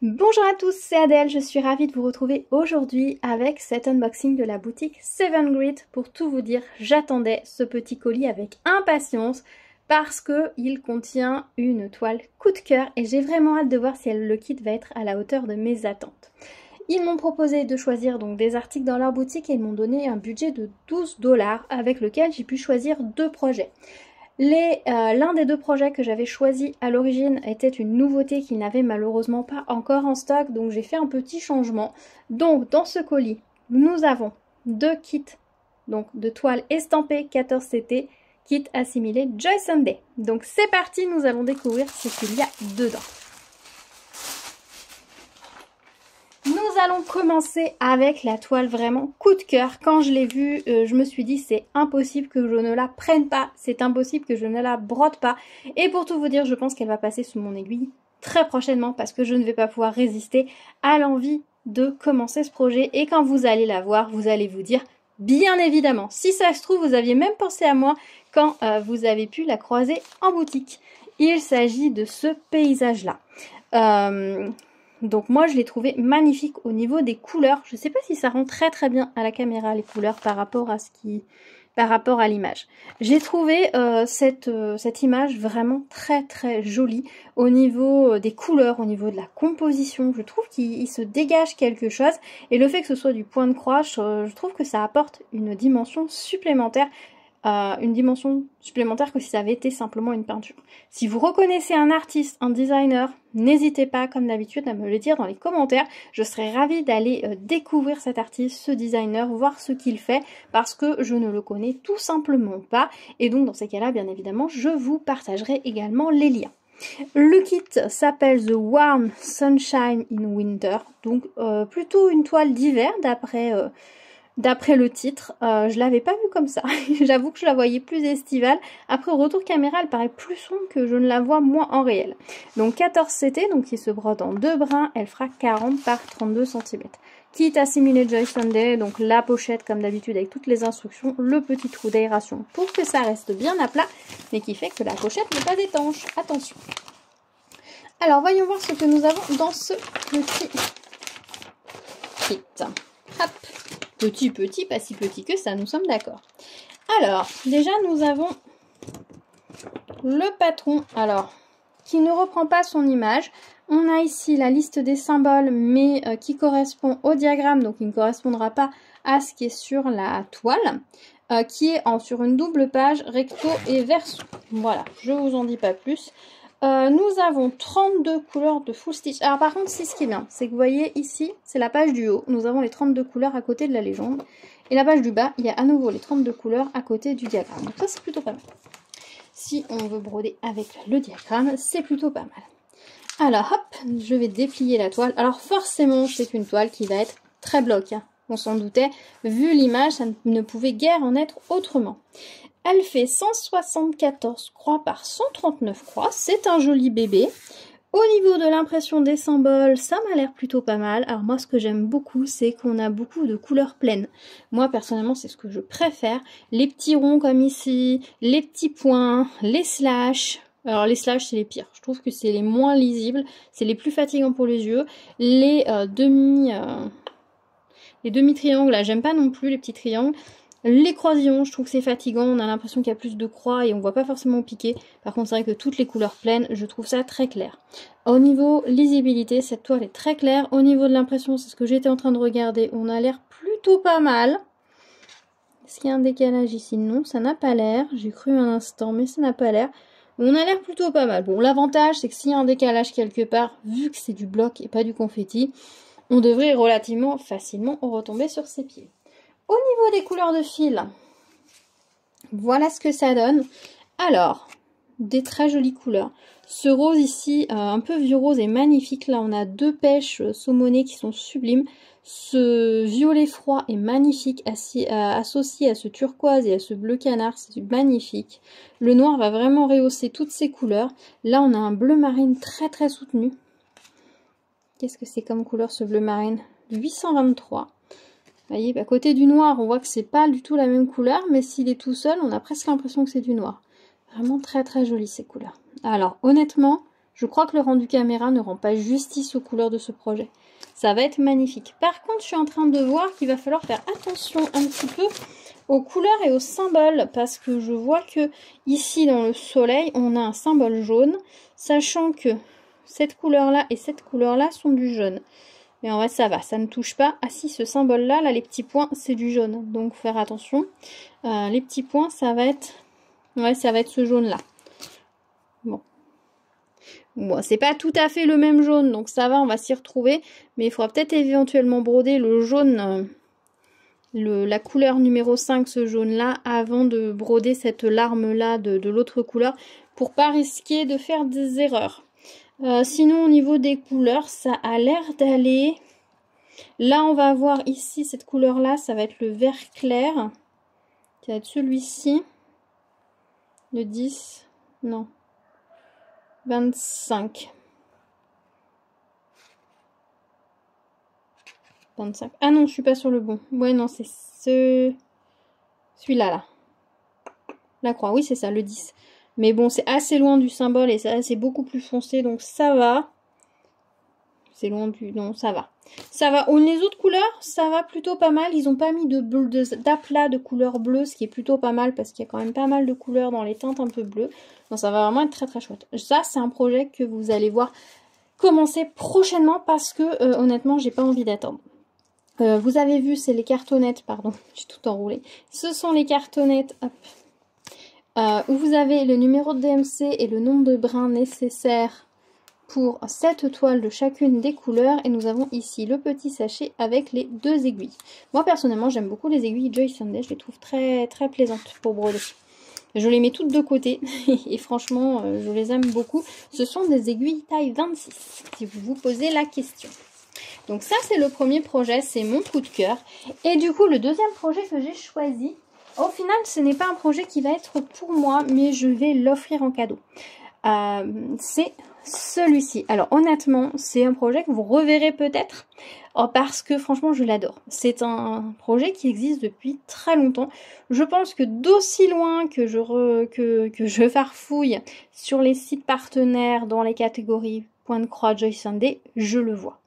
Bonjour à tous, c'est Adèle, je suis ravie de vous retrouver aujourd'hui avec cet unboxing de la boutique 7Grit. Pour tout vous dire, j'attendais ce petit colis avec impatience parce qu'il contient une toile coup de cœur et j'ai vraiment hâte de voir si le kit va être à la hauteur de mes attentes. Ils m'ont proposé de choisir donc des articles dans leur boutique et ils m'ont donné un budget de 12 $ avec lequel j'ai pu choisir deux projets. L'un des deux projets que j'avais choisi à l'origine était une nouveauté qu'ils n'avaient malheureusement pas encore en stock, donc j'ai fait un petit changement. Donc dans ce colis, nous avons deux kits donc de toiles estampées 14CT, kit assimilé Joy Sunday. Donc c'est parti, nous allons découvrir ce qu'il y a dedans. Nous allons commencer avec la toile vraiment coup de cœur. Quand je l'ai vue, je me suis dit c'est impossible que je ne la prenne pas, c'est impossible que je ne la brode pas. Et pour tout vous dire, je pense qu'elle va passer sous mon aiguille très prochainement parce que je ne vais pas pouvoir résister à l'envie de commencer ce projet. Et quand vous allez la voir, vous allez vous dire, bien évidemment, si ça se trouve, vous aviez même pensé à moi quand vous avez pu la croiser en boutique. Il s'agit de ce paysage-là. Donc moi je l'ai trouvé magnifique au niveau des couleurs. Je ne sais pas si ça rend très bien à la caméra les couleurs par rapport à l'image. J'ai trouvé cette image vraiment très jolie au niveau des couleurs, au niveau de la composition. Je trouve qu'il se dégage quelque chose et le fait que ce soit du point de croix, je trouve que ça apporte une dimension supplémentaire. Que si ça avait été simplement une peinture. Si vous reconnaissez un artiste, un designer, n'hésitez pas comme d'habitude à me le dire dans les commentaires. Je serais ravie d'aller découvrir cet artiste, ce designer, voir ce qu'il fait parce que je ne le connais tout simplement pas. Et donc dans ces cas-là, bien évidemment, je vous partagerai également les liens. Le kit s'appelle The Warm Sunshine in Winter, donc plutôt une toile d'hiver d'après le titre. Je l'avais pas vue comme ça. J'avoue que je la voyais plus estivale. Après, au retour caméra, elle paraît plus sombre que je ne la vois moi en réel. Donc 14CT, donc qui se brode en deux brins, elle fera 40 par 32 cm. Kit assimilé Joy Sunday, donc la pochette comme d'habitude avec toutes les instructions, le petit trou d'aération pour que ça reste bien à plat, mais qui fait que la pochette n'est pas étanche. Attention. Alors, voyons voir ce que nous avons dans ce petit kit. Hop. Petit, pas si petit que ça, nous sommes d'accord. Alors, déjà, nous avons le patron, alors, qui ne reprend pas son image. On a ici la liste des symboles, mais qui correspond au diagramme, donc il ne correspondra pas à ce qui est sur la toile, qui est sur une double page, recto et verso. Voilà, je vous en dis pas plus. Nous avons 32 couleurs de full stitch. Alors par contre, c'est ce qui est bien, c'est que vous voyez ici, c'est la page du haut. Nous avons les 32 couleurs à côté de la légende. Et la page du bas, il y a à nouveau les 32 couleurs à côté du diagramme. Donc ça, c'est plutôt pas mal. Si on veut broder avec le diagramme, c'est plutôt pas mal. Alors hop, je vais déplier la toile. Alors forcément, c'est une toile qui va être très bloc. Hein. On s'en doutait. Vu l'image, ça ne pouvait guère en être autrement. Elle fait 174 croix par 139 croix. C'est un joli bébé. Au niveau de l'impression des symboles, ça m'a l'air plutôt pas mal. Alors moi, ce que j'aime beaucoup, c'est qu'on a beaucoup de couleurs pleines. Moi, personnellement, c'est ce que je préfère. Les petits ronds comme ici, les petits points, les slashes. Alors les slashes, c'est les pires. Je trouve que c'est les moins lisibles. C'est les plus fatigants pour les yeux. Les demi-triangles, là, j'aime pas non plus les petits triangles. Les croisillons, je trouve que c'est fatigant, on a l'impression qu'il y a plus de croix et on voit pas forcément piquer. Par contre, c'est vrai que toutes les couleurs pleines, je trouve ça très clair. Au niveau lisibilité, cette toile est très claire. Au niveau de l'impression, c'est ce que j'étais en train de regarder, on a l'air plutôt pas mal. Est-ce qu'il y a un décalage ici? Non, ça n'a pas l'air. J'ai cru un instant, mais ça n'a pas l'air. On a l'air plutôt pas mal. Bon, l'avantage, c'est que s'il y a un décalage quelque part, vu que c'est du bloc et pas du confetti, on devrait relativement facilement retomber sur ses pieds. Au niveau des couleurs de fil, voilà ce que ça donne. Alors, des très jolies couleurs. Ce rose ici, un peu vieux rose, est magnifique. Là, on a deux pêches saumonées qui sont sublimes. Ce violet froid est magnifique, associé à ce turquoise et à ce bleu canard, c'est magnifique. Le noir va vraiment rehausser toutes ces couleurs. Là, on a un bleu marine très soutenu. Qu'est-ce que c'est comme couleur ce bleu marine? 823. Vous voyez, à côté du noir, on voit que c'est pas du tout la même couleur, mais s'il est tout seul, on a presque l'impression que c'est du noir. Vraiment très joli ces couleurs. Alors, honnêtement, Je crois que le rendu caméra ne rend pas justice aux couleurs de ce projet. Ça va être magnifique. Par contre, je suis en train de voir qu'il va falloir faire attention un petit peu aux couleurs et aux symboles, parce que je vois que ici dans le soleil, on a un symbole jaune, sachant que cette couleur-là et cette couleur-là sont du jaune. Mais en vrai, ça va, ça ne touche pas. Ah si, ce symbole-là, là, les petits points, c'est du jaune. Donc, faire attention. Les petits points, ça va être... Ouais, ça va être ce jaune-là. Bon. Bon, c'est pas tout à fait le même jaune, donc ça va, on va s'y retrouver. Mais il faudra peut-être éventuellement broder le jaune... la couleur numéro 5, ce jaune-là, avant de broder cette larme-là de l'autre couleur, pour pas risquer de faire des erreurs. Sinon, au niveau des couleurs, ça a l'air d'aller. Là, on va avoir ici, cette couleur-là, ça va être le vert clair. Ça va être celui-ci. Le 10. Non. 25. 25. Ah non, je suis pas sur le bon. Ouais, non, c'est celui-là, là. La croix, oui, c'est ça, le 10. Mais bon, c'est assez loin du symbole et ça, c'est beaucoup plus foncé, donc ça va. C'est loin du... Non, ça va. Ça va. Les autres couleurs, ça va plutôt pas mal. Ils n'ont pas mis d'aplat de couleur bleue, ce qui est plutôt pas mal parce qu'il y a quand même pas mal de couleurs dans les teintes un peu bleues. Donc ça va vraiment être très très chouette. Ça, c'est un projet que vous allez voir commencer prochainement parce que honnêtement, j'ai pas envie d'attendre. Vous avez vu, c'est les cartonnettes, pardon, j'ai tout enroulé. Ce sont les cartonnettes, hop, où vous avez le numéro de DMC et le nombre de brins nécessaires pour 7 toiles de chacune des couleurs. Et nous avons ici le petit sachet avec les 2 aiguilles. Moi, personnellement, j'aime beaucoup les aiguilles Joy Sunday. Je les trouve très, très plaisantes pour broder. Je les mets toutes de côté. Et franchement, je les aime beaucoup. Ce sont des aiguilles taille 26, si vous vous posez la question. Donc ça, c'est le premier projet. C'est mon coup de cœur. Et du coup, le deuxième projet que j'ai choisi, au final, ce n'est pas un projet qui va être pour moi, mais je vais l'offrir en cadeau. C'est celui-ci. Alors honnêtement, c'est un projet que vous reverrez peut-être parce que franchement, je l'adore. C'est un projet qui existe depuis très longtemps. Je pense que d'aussi loin que je farfouille sur les sites partenaires dans les catégories Point de Croix, Joy Sunday, je le vois.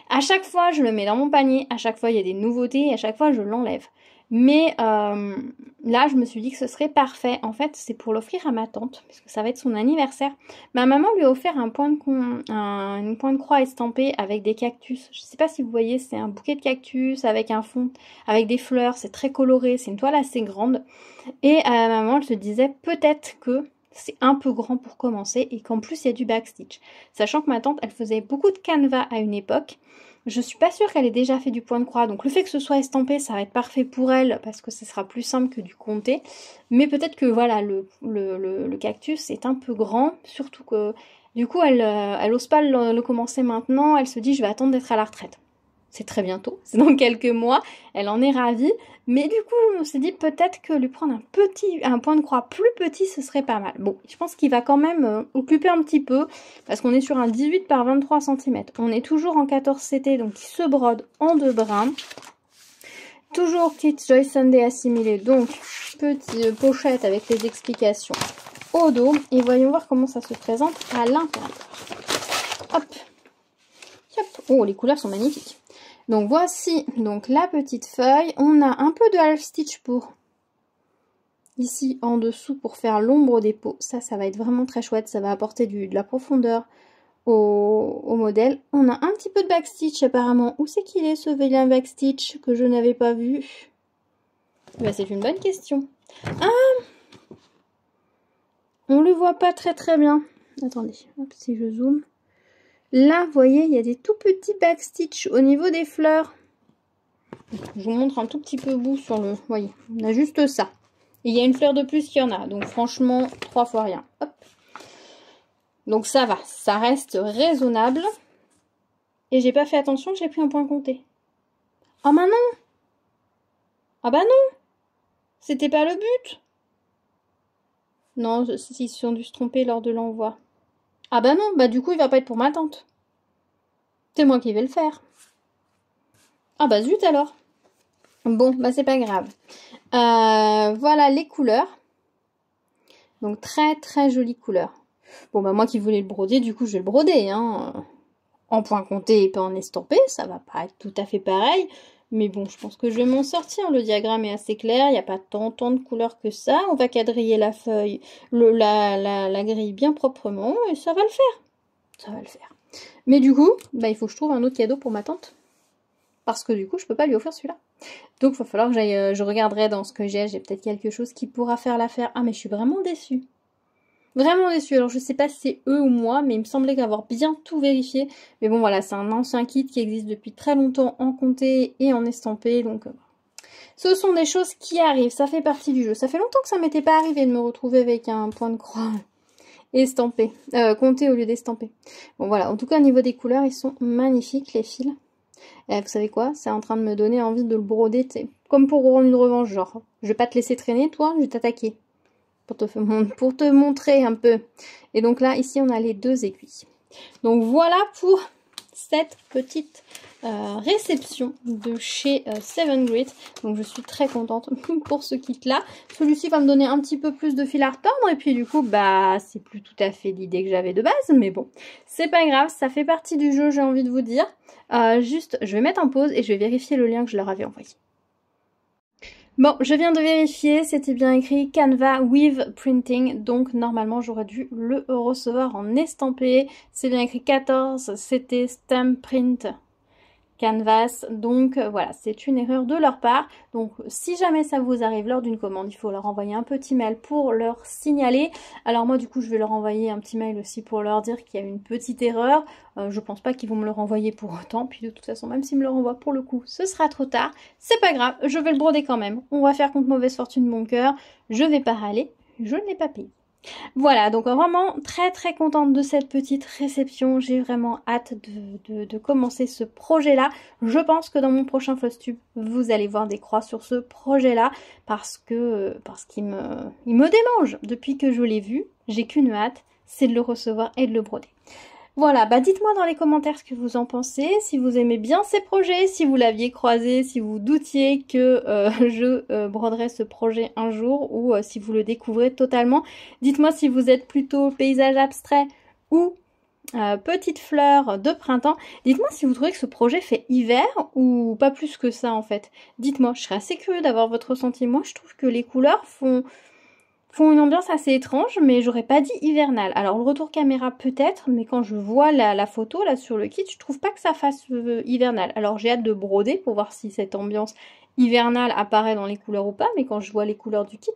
À chaque fois, je le mets dans mon panier. À chaque fois, il y a des nouveautés. Et à chaque fois, je l'enlève. Mais là, je me suis dit que ce serait parfait. En fait, c'est pour l'offrir à ma tante, parce que ça va être son anniversaire. Ma maman lui a offert une pointe de croix estampée avec des cactus. Je ne sais pas si vous voyez, c'est un bouquet de cactus avec un fond, avec des fleurs. C'est très coloré, c'est une toile assez grande. Et ma maman, elle se disait peut-être que c'est un peu grand pour commencer et qu'en plus, il y a du backstitch. Sachant que ma tante, elle faisait beaucoup de canevas à une époque. Je suis pas sûre qu'elle ait déjà fait du point de croix, donc le fait que ce soit estampé, ça va être parfait pour elle, parce que ce sera plus simple que du comté. Mais peut-être que voilà, le cactus est un peu grand, surtout que du coup, elle ose pas le commencer maintenant, elle se dit je vais attendre d'être à la retraite. C'est très bientôt, c'est dans quelques mois, elle en est ravie. Mais du coup, je me suis dit peut-être que lui prendre un point de croix plus petit, ce serait pas mal. Bon, je pense qu'il va quand même occuper un petit peu, parce qu'on est sur un 18 par 23 cm. On est toujours en 14 CT, donc il se brode en 2 brins. Toujours petite Joy Sunday assimilée, donc petite pochette avec les explications au dos. Et voyons voir comment ça se présente à l'intérieur. Hop, hop. Oh, les couleurs sont magnifiques. Donc voici donc la petite feuille. On a un peu de half stitch pour ici en dessous pour faire l'ombre des peaux. Ça va être vraiment très chouette. Ça va apporter de la profondeur au modèle. On a un petit peu de backstitch apparemment. Où c'est qu'il est ce vilain backstitch que je n'avais pas vu? Ben, c'est une bonne question. Ah, on le voit pas très très bien. Attendez, hop, si je zoome. Là, vous voyez, il y a des tout petits backstitch au niveau des fleurs. Je vous montre un tout petit peu bout sur le... Vous voyez, on a juste ça. Et il y a une fleur de plus qu'il y en a. Donc franchement, 3 fois rien. Hop. Donc ça va, ça reste raisonnable. Et j'ai pas fait attention que j'ai pris un point compté. Ah bah non! Ah bah non! C'était pas le but! Non, ils se sont dû se tromper lors de l'envoi. Ah bah non, bah du coup il va pas être pour ma tante. C'est moi qui vais le faire. Ah bah zut alors. Bon, bah c'est pas grave. Voilà les couleurs. Donc très très jolies couleurs. Bon bah moi qui voulais le broder, du coup je vais le broder, hein. En point compté et pas en estampé, ça va pas être tout à fait pareil. Mais bon, je pense que je vais m'en sortir. Le diagramme est assez clair, il n'y a pas tant de couleurs que ça. On va quadriller la feuille, la grille bien proprement et ça va le faire. Ça va le faire. Mais du coup, bah, il faut que je trouve un autre cadeau pour ma tante. Parce que du coup, je peux pas lui offrir celui-là. Donc, il va falloir que j'aille, je regarderai dans ce que j'ai peut-être quelque chose qui pourra faire l'affaire. Ah, mais je suis vraiment déçue. Vraiment déçue. Alors, je sais pas si c'est eux ou moi, mais il me semblait qu'avoir bien tout vérifié. Mais bon, voilà, c'est un ancien kit qui existe depuis très longtemps en comté et en estampé. Donc, ce sont des choses qui arrivent. Ça fait partie du jeu. Ça fait longtemps que ça m'était pas arrivé de me retrouver avec un point de croix estampé. Comté au lieu d'estampé. Bon, voilà. En tout cas, au niveau des couleurs, ils sont magnifiques, les fils. Et vous savez quoi? C'est en train de me donner envie de le broder, comme pour rendre une revanche, genre. Je vais pas te laisser traîner, toi, je vais t'attaquer. Pour te montrer un peu. Et donc là, ici, on a les 2 aiguilles. Donc voilà pour cette petite réception de chez Seven Grit. Donc je suis très contente pour ce kit-là. Celui-ci va me donner un petit peu plus de fil à retordre. Et puis du coup, bah c'est plus tout à fait l'idée que j'avais de base. Mais bon, c'est pas grave, ça fait partie du jeu, j'ai envie de vous dire. Juste, je vais mettre en pause et je vais vérifier le lien que je leur avais envoyé. Bon, je viens de vérifier, c'était bien écrit Canva with Printing, donc normalement j'aurais dû le recevoir en estampé. C'est bien écrit 14, c'était Stamp Print Canvas, donc voilà, c'est une erreur de leur part. Donc si jamais ça vous arrive lors d'une commande, il faut leur envoyer un petit mail pour leur signaler. Alors moi du coup je vais leur envoyer un petit mail aussi pour leur dire qu'il y a une petite erreur. Je pense pas qu'ils vont me le renvoyer pour autant, puis de toute façon même s'ils me le renvoient pour le coup, ce sera trop tard. C'est pas grave, je vais le broder quand même. On va faire contre mauvaise fortune bon cœur, je vais pas râler, je ne l'ai pas payé. Voilà, donc vraiment très contente de cette petite réception. J'ai vraiment hâte de commencer ce projet-là. Je pense que dans mon prochain Flosstube, vous allez voir des croix sur ce projet-là parce qu'il me démange. Depuis que je l'ai vu, j'ai qu'une hâte, c'est de le recevoir et de le broder. Voilà, bah dites-moi dans les commentaires ce que vous en pensez, si vous aimez bien ces projets, si vous l'aviez croisé, si vous doutiez que je broderais ce projet un jour ou si vous le découvrez totalement. Dites-moi si vous êtes plutôt paysage abstrait ou petites fleurs de printemps. Dites-moi si vous trouvez que ce projet fait hiver ou pas plus que ça en fait. Dites-moi, je serais assez curieux d'avoir votre ressenti. Moi, je trouve que les couleurs font une ambiance assez étrange, mais j'aurais pas dit hivernale. Alors le retour caméra peut-être, mais quand je vois la photo là sur le kit, je trouve pas que ça fasse hivernale. Alors j'ai hâte de broder pour voir si cette ambiance hivernale apparaît dans les couleurs ou pas, mais quand je vois les couleurs du kit,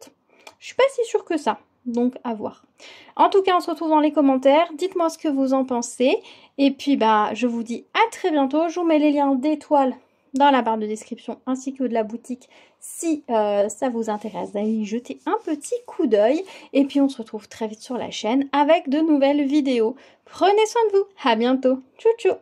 je suis pas si sûre que ça. Donc à voir. En tout cas, on se retrouve dans les commentaires. Dites-moi ce que vous en pensez. Et puis bah je vous dis à très bientôt. Je vous mets les liens d'étoiles dans la barre de description ainsi que de la boutique si ça vous intéresse d'aller y jeter un petit coup d'œil. Et puis on se retrouve très vite sur la chaîne avec de nouvelles vidéos. Prenez soin de vous, à bientôt, tchou tchou.